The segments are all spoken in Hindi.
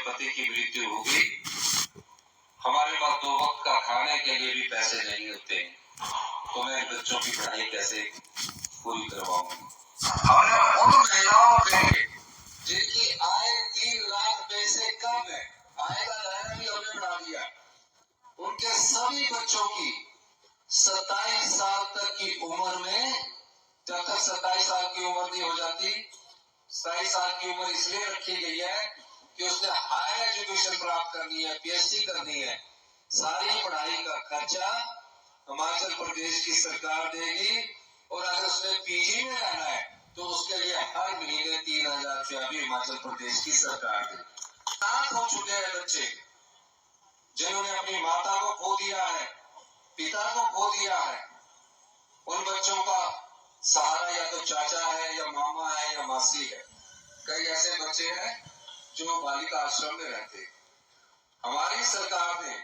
पति की मृत्यु हो गई, हमारे पास 2 वक्त का खाने के लिए भी पैसे नहीं होते, तो मैं बच्चों की पढ़ाई कैसे पूरी करवाऊंगा। हमने उन महिलाओं पे जिनकी आय 3 लाख रुपए से कम है, आय का दायरा भी हमने बढ़ा दिया, उनके सभी बच्चों की 27 साल तक की उम्र में, जब तक 27 साल की उम्र नहीं हो जाती, 27 साल की उम्र इसलिए रखी गई है कि उसने हायर एजुकेशन प्राप्त करनी है, पीएचडी करनी है, सारी पढ़ाई का खर्चा हिमाचल प्रदेश की सरकार देगी, और अगर उसने पीजी में रहना है तो उसके लिए हर महीने 3000 रुपया भी हिमाचल प्रदेश की सरकार देगी। साथ हो चुके हैं बच्चे जिन्होंने अपनी माता को खो दिया है, पिता को खो दिया है, उन बच्चों का सहारा या तो चाचा है या मामा है या मासी है। कई ऐसे बच्चे हैं जो बालिका आश्रम में रहते हैं। हमारी सरकार ने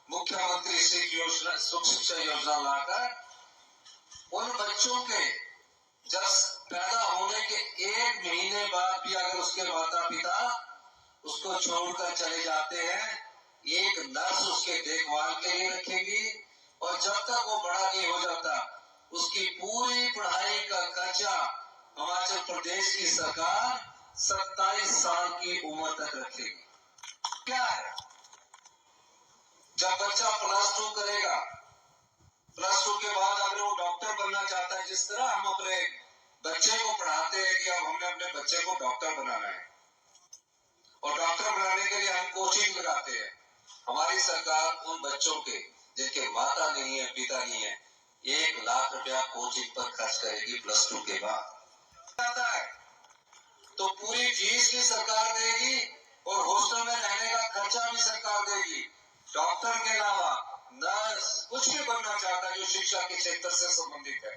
मुख्यमंत्री सुख शिक्षा योजना लाकर उन बच्चों के जब पैदा होने के 1 महीने बाद भी अगर उसके माता पिता उसको छोड़कर चले जाते हैं, एक नर्स उसके देखभाल के लिए रखेगी, और जब तक वो बड़ा नहीं हो जाता उसकी पूरी पढ़ाई का खर्चा हिमाचल प्रदेश की सरकार 27 साल की उम्र तक रखेगी। क्या है, जब बच्चा +2 करेगा, +2 के बाद अगर वो डॉक्टर बनना चाहता है, जिस तरह हम अपने बच्चे को पढ़ाते हैं कि अब हमने अपने बच्चे को डॉक्टर बनाना है, और डॉक्टर बनाने के लिए हम कोचिंग लगाते हैं, हमारी सरकार उन बच्चों के जिनके माता नहीं है, पिता नहीं है, 1 लाख रुपया कोचिंग पर खर्च करेगी +2 के बाद। तो पूरी फीस भी सरकार देगी और हॉस्टल में रहने का खर्चा भी सरकार देगी। डॉक्टर के अलावा नर्स, कुछ भी बनना चाहता है जो शिक्षा के क्षेत्र से संबंधित है,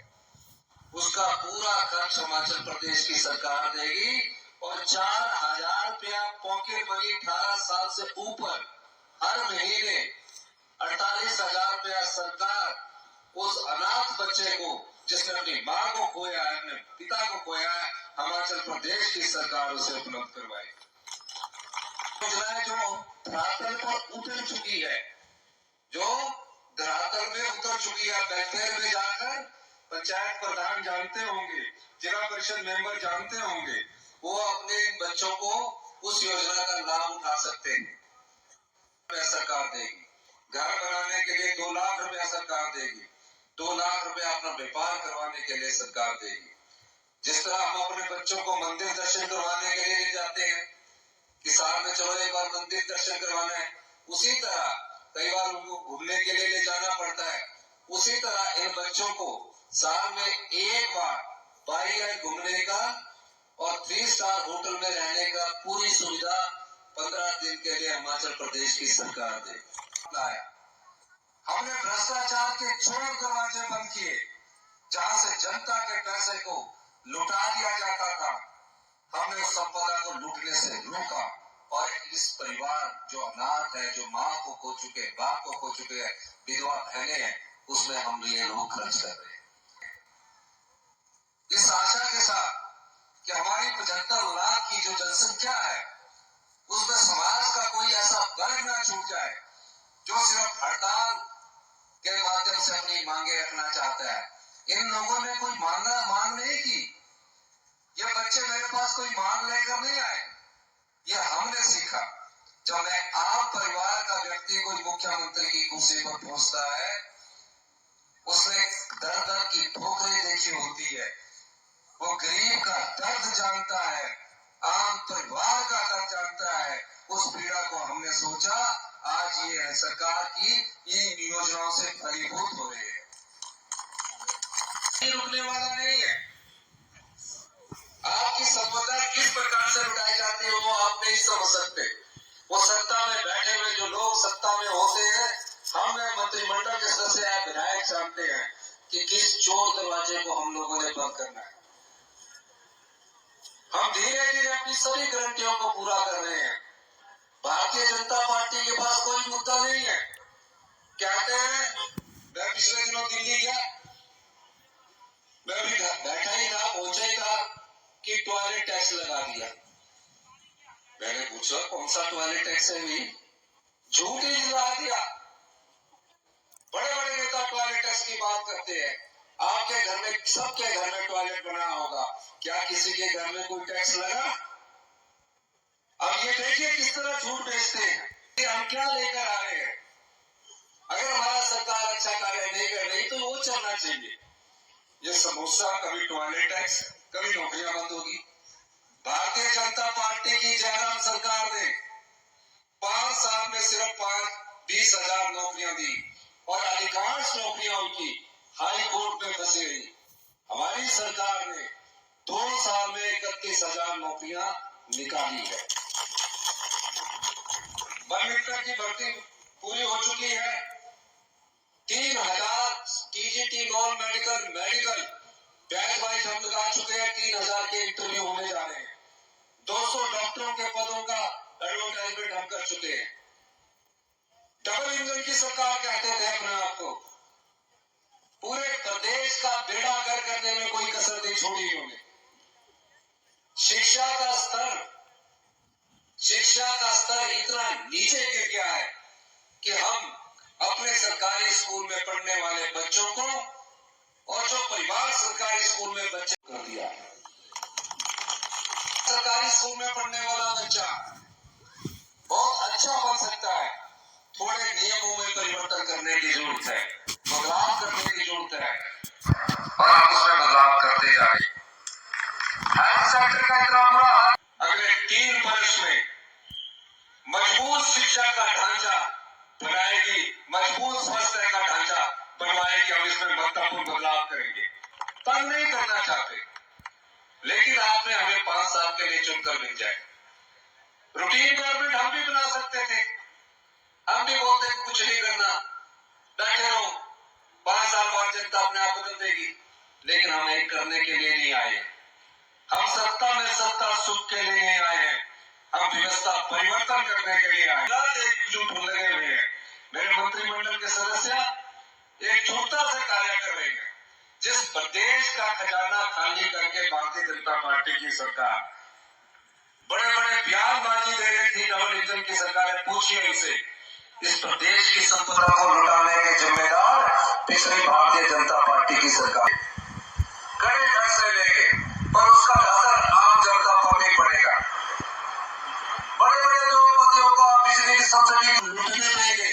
उसका पूरा खर्च हिमाचल प्रदेश की सरकार देगी, और 4000 रुपया पॉकेट मनी 18 साल से ऊपर हर महीने 48,000 रुपया सरकार उस अनाथ बच्चे को जिसने अपनी माँ को खोया है, अपने पिता को खोया है, हिमाचल प्रदेश की सरकार उसे उपलब्ध करवाएगी। योजनाएं जो धरातल पर उतर चुकी है, जो धरातल में उतर चुकी है, वेलफेयर में जाकर पंचायत प्रधान जानते होंगे, जिला परिषद मेंबर जानते होंगे, वो अपने बच्चों को उस योजना का लाभ उठा सकते हैं। सरकार देगी, घर बनाने के लिए 2 लाख रुपया सरकार देगी, 2 लाख रुपया अपना व्यापार करवाने के लिए सरकार देगी। जिस तरह हम अपने बच्चों को मंदिर दर्शन करवाने के लिए ले जाते हैं कि साल में चलो एक बार मंदिर दर्शन करवाना है, उसी तरह कई बार उनको घूमने के लिए ले जाना पड़ता है, उसी तरह इन बच्चों को साल में एक बार बाहर घूमने का और 3 स्टार होटल में रहने का पूरी सुविधा 15 दिन के लिए हिमाचल प्रदेश की सरकार दे। हमने भ्रष्टाचार के छोर दरवाजे बंद किए, जहां से जनता के पैसे को लुटा दिया जाता था, हमने उस संपदा को लूटने से रोका, और इस परिवार जो अनाथ है, जो माँ को खो चुके, बाप को खो चुके हैं, विधवा बहनें हैं, उसमें हम ये लोग खर्च कर रहे हैं, इस आशा के साथ कि हमारी 75 लाख की जो जनसंख्या है उसमें समाज का कोई ऐसा वर्ग ना छूट जाए जो सिर्फ हड़ताल के माध्यम से अपनी मांगे रखना चाहता है। इन लोगों ने कोई मांग नहीं की, ये बच्चे मेरे पास कोई मांग लेकर नहीं आए, ये हमने सीखा। जब मैं आम परिवार का व्यक्ति कोई मुख्यमंत्री की कुर्सी पर पहुंचता है, उसने दर दर की ठोकरें देखी होती है, वो गरीब का दर्द जानता है, आम परिवार का दर्द जानता है, उस पीड़ा को हमने सोचा आज ये सरकार की इन योजनाओं से फलीभूत हो रही है। रुकने वाला नहीं है, आपकी संपदा किस प्रकार से लुटाई जाती है वो आप नहीं समझ सकते। वो सत्ता में बैठे हुए जो लोग सत्ता में होते हैं, हम मंत्रिमंडल के सदस्य विधायक जानते हैं कि किस चोर दरवाजे को हम लोगों ने बंद करना है। हम धीरे धीरे अपनी सभी गारंटियों को पूरा कर रहे हैं। भारतीय जनता पार्टी के पास कोई मुद्दा नहीं है। कहते हैं, मैं पिछले दिनों दिल्ली गया, मैं भी बैठा ही था, पहुंचा ही था कि टॉयलेट टैक्स लगा दिया। मैंने पूछा कौन सा टॉयलेट टैक्स है भी, झूठ ही दिला दिया। बड़े बड़े नेता टॉयलेट टैक्स की बात करते हैं। आपके घर में, सबके घर में टॉयलेट बना होगा, क्या किसी के घर में कोई टैक्स लगा? अब ये देखिए किस तरह झूठ बेचते हैं कि हम क्या लेकर आ रहे हैं। अगर हमारा सरकार अच्छा कार्य नहीं कर रही तो वो चलना चाहिए। ये समोसा, कभी टॉयलेट टैक्स, कभी नौकरियां बंद होगी। भारतीय जनता पार्टी की जयराम सरकार ने 5 साल में सिर्फ 20,000 नौकरियां दी और अधिकांश नौकरियां उनकी हाई कोर्ट में फंसी रही। हमारी सरकार ने 2 साल में 31,000 नौकरियां निकाली है। वन मित्र की भर्ती पूरी हो चुकी है। 3,000 TGT non medical batch wise हम लगा चुके हैं। 3,000 के इंटरव्यू होने जा रहे हैं। 200 डॉक्टरों के पदों का एडवर्टाइजमेंट हम कर चुके हैं। डबल इंजन की सरकार कहते थे अपने आप को। पूरे प्रदेश का बेड़ा गर्क करने में कोई कसर नहीं छोड़ी इन्होंने। शिक्षा का स्तर इतना नीचे गिर गया है कि हम अपने सरकारी स्कूल में पढ़ने वाले बच्चों को, और जो परिवार सरकारी स्कूल में बच्चे कर दिया, सरकारी स्कूल में पढ़ने वाला बच्चा बहुत अच्छा बन सकता है। थोड़े नियमों में परिवर्तन करने की जरूरत है, बदलाव करने की जरूरत है, और हम उसमें बदलाव करते जा रहे हैं। हेल्थ सेक्टर का इतना बुरा हाल, अगले 3 वर्ष में मजबूत शिक्षा का ढांचा बनाएगी, मजबूत स्वास्थ्य का ढांचा बनवाएगी। हम इसमें महत्वपूर्ण बदलाव करेंगे। तंग नहीं करना चाहते, लेकिन आपने हमें 5 साल के लिए चुनकर मिल जाए। रूटीन गवर्नमेंट हम भी बना सकते थे। हम भी बोलते कुछ नहीं करना, बैठे रहो, 5 साल बाद जनता अपने आप बदल देगी। लेकिन हम एक करने के लिए नहीं आए। हम सत्ता में सत्ता सुख के लिए नहीं आए हैं। हम व्यवस्था परिवर्तन करने के लिए आए। एकजुट लगे हुए हैं। मेरे मंत्रिमंडल के सदस्य एकजुटता से कार्य कर रहे हैं। जिस प्रदेश का खजाना खाली करके भारतीय जनता पार्टी की सरकार बड़े बड़े बयानबाजी दे रही थी, डबल इंजन की सरकार है, पूछिए इनसे, इस प्रदेश की संपदा को लुटाने के जिम्मेदार पिछली भारतीय जनता पार्टी की सरकार। कड़े फैसले लेंगे पर उसका असर आम जनता पर नहीं पड़ेगा। बड़े बड़े उद्योगपतियों को बिजली की सब्सिडी लुटने देंगे,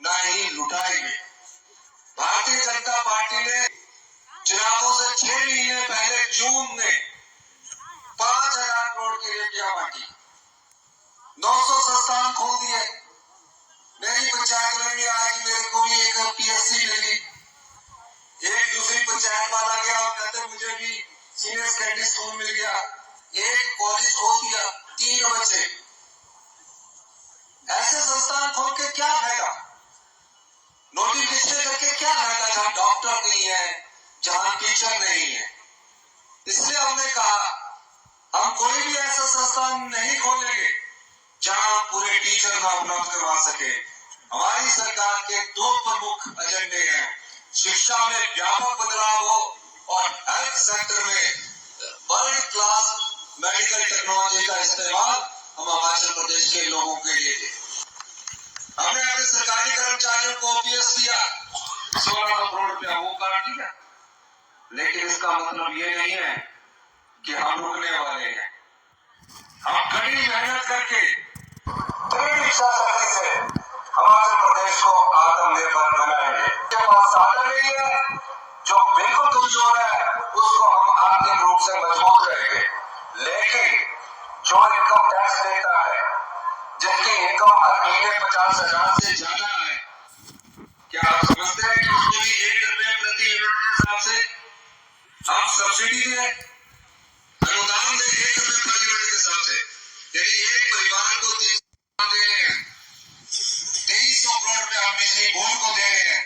ना ही लुटाएंगे। भारतीय जनता पार्टी ने चुनावों से 6 महीने पहले जून में 5,000 करोड़ की रेटियां बांटी, 900 संस्थान खोल दिए। मेरी पंचायत में भी आज मेरे को भी एक पीएससी मिली। एक दूसरी पंचायत वाला गया और कहते मुझे भी सीनियर सेकेंडरी स्कूल मिल गया। एक कॉलेज खोल दिया, 3 बच्चे। ऐसे संस्थान खोल के क्या फायदा? नोटिफिकेशन करके क्या फायदा जहां डॉक्टर नहीं है, जहां टीचर नहीं है? इसलिए हमने कहा हम कोई भी ऐसा संस्थान नहीं खोलेंगे जहां पूरे टीचर ना उपलब्ध करवा सके। हमारी सरकार के 2 प्रमुख एजेंडे हैं, शिक्षा में व्यापक बदलाव हो और हेल्थ सेक्टर में वर्ल्ड क्लास मेडिकल टेक्नोलॉजी का इस्तेमाल हम हिमाचल प्रदेश के लोगों के लिए दें। हमने अपने सरकारी कर्मचारियों को ओपीएस दिया, 16 करोड़ रुपया वो काट दिया। लेकिन इसका मतलब ये नहीं है कि हम रुकने वाले हैं। हम कड़ी मेहनत करके दृढ़ इच्छा शक्ति से हिमाचल प्रदेश को आत्मनिर्भर बनाएंगे। के पास साधन नहीं है, जो बिल्कुल कमजोर है उसको हम आर्थिक रूप से मजबूत करेंगे। लेकिन जो इनकम टैक्स देता है, जिनकी इनकम हर महीने 50,000 से ज्यादा है, क्या आप समझते हैं कि उसको भी 1 रुपये प्रति यूनिट के हिसाब से हम सब्सिडी दें, अनुदान दें 1 रुपये प्रति यूनिट के हिसाब से? यदि एक परिवार को 300 दे रहे हैं, 2300 करोड़ रुपए हम बिजली बोर्ड को दे रहे हैं,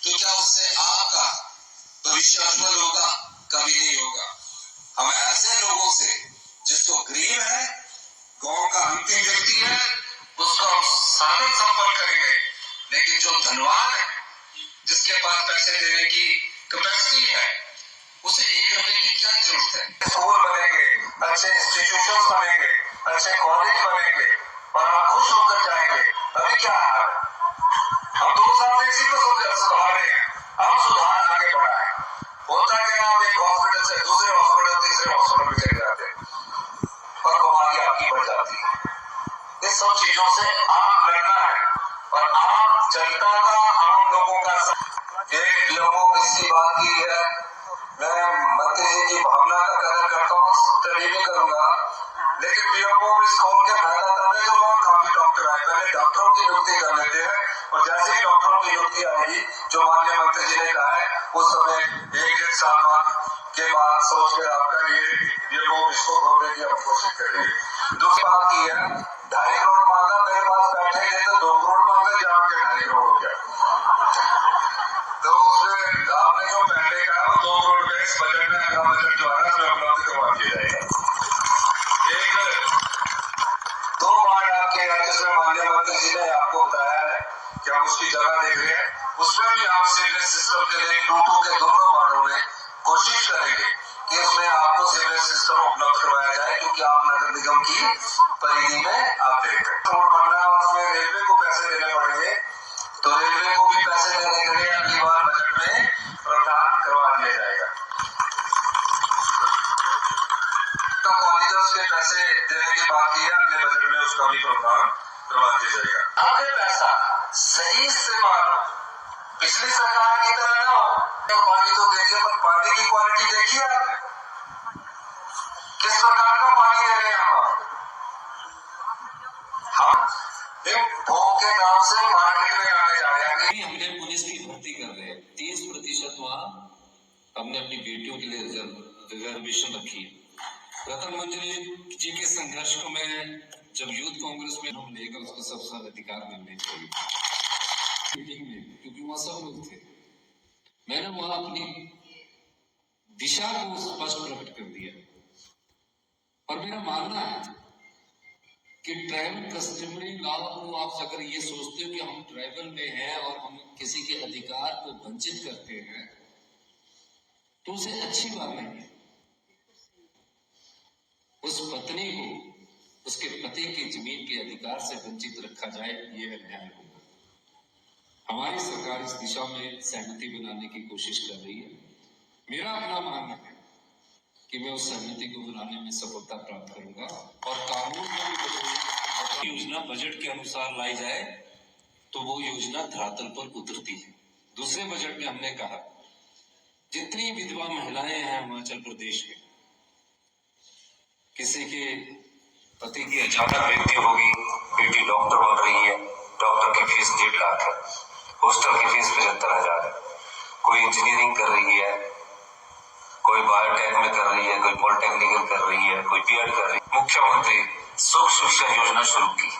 तो क्या उससे आपका भविष्य उज्जवल होगा? कभी नहीं होगा। हम ऐसे लोगों से, जिसको गरीब है, गांव का अंतिम व्यक्ति है, उसको हम साधन संपन्न करेंगे। लेकिन जो धनवान है, जिसके पास पैसे देने की कैपेसिटी है, उसे 1 रुपए की क्या जरूरत है? स्कूल बनेंगे, अच्छे इंस्टीट्यूशन बनेंगे, अच्छे कॉलेज बनेंगे और आप खुश होकर जाएंगे। अभी क्या है, हम 2 साल से इसी को सुधार रहे हैं, हम सुधार आगे बढ़ाए। होता क्या, आप एक हॉस्पिटल से दूसरे हॉस्पिटल, तीसरे हॉस्पिटल में चले जाते हैं और बीमारी आपकी बढ़ जाती है। इस सब चीजों से आप लड़ना है और आप जनता का, आम लोगों का। एक लोगों किसी बात की है, मैं मंत्री जी की भावना का कदर करता हूँ, स्टडी भी करूंगा, लेकिन बीएमओ भी खोल के फायदा था जो लोग काफी डॉक्टर आए, पहले डॉक्टरों की नियुक्ति कर लेते हैं और जैसे ही डॉक्टरों की नियुक्ति आएगी, जो माननीय मंत्री जी ने कहा है, उस समय 1-1.5 साल के बाद सोचकर आपका ये लोग इसको खोलने की हम कोशिश करेंगे। दूसरी बात की है, 2.5 करोड़ मांगा, मेरे पास बैठे थे तो 2 करोड़ मांगा, जान के 2.5 करोड़ हो गया। तो उसमें आपने जो पहले कहा वो 2 करोड़ में इस बजट में अगला बजट जो है उसमें उपलब्ध करवा दिया जाएगा। एक 2 वार्ड आपके यहाँ जिसमें माननीय मंत्री जी ने आपको बताया है कि हम उसकी जगह देख रहे हैं, उसमें भी आप सीवरेज सिस्टम के लिए 2-2 के दोनों वार्डों में कोशिश करेंगे कि उसमें आपको सीवरेज सिस्टम उपलब्ध करवाया जाए, क्योंकि आप नगर निगम की परिधि में आते हैं। रोड बनना है, उसमें रेलवे को पैसे देने पड़ेंगे, तो रेलवे को भी पैसे देने के लिए अगली बार बजट में प्रावधान करवा दिया जाएगा। तो कॉलेजों के पैसे देने की बात की है, अगले बजट में उसका भी प्रावधान करवा दिया जाएगा। आपके पैसा सही इस्तेमाल हो, पिछली सरकार की तरह ना हो। तो पानी तो देखिए, पर पानी की क्वालिटी देखिए आपने, किस प्रकार का पानी दे रहे हैं हम भोग के नाम से मार्केट में आने जा रहे हैं। हमने पुलिस की भर्ती कर रहे हैं, 30% वहाँ हमने अपनी बेटियों के लिए रिजर्वेशन रखी है। रतन मंजरी जी के संघर्ष को मैं जब यूथ कांग्रेस में हम लेकर उसको सबसे अधिकार मिलने चाहिए मीटिंग में, क्योंकि वहाँ सब लोग थे, मैंने वहाँ अपनी दिशा को स्पष्ट प्रकट कर दिया। और मेरा मानना है कि ट्राइबल कस्टमरी लॉ को आप अगर ये सोचते हो कि हम ट्राइबल में हैं और हम किसी के अधिकार को वंचित करते हैं, तो उसे अच्छी बात नहीं है। उस पत्नी को उसके पति की जमीन के अधिकार से वंचित रखा जाए, ये अन्याय होगा। हमारी सरकार इस दिशा में सहमति बनाने की कोशिश कर रही है। मेरा अपना मानना है कि मैं उस सहमति को बनाने में सफलता प्राप्त करूंगा और कानून को योजना बजट के अनुसार लाई जाए तो वो योजना धरातल पर उतरती है। दूसरे बजट में हमने कहा जितनी विधवा महिलाएं हैं हिमाचल प्रदेश में, किसी के पति की अचानक मृत्यु होगी, बेटी डॉक्टर बन रही है, डॉक्टर की फीस 1.5 लाख है, हॉस्टल की फीस 75,000 है, कोई इंजीनियरिंग कर रही है, कोई बायोटेक में कर रही है, कोई पॉलिटेक्निकल कर रही है, कोई बीएड कर रही है। मुख्यमंत्री सुख शिक्षा योजना शुरू की,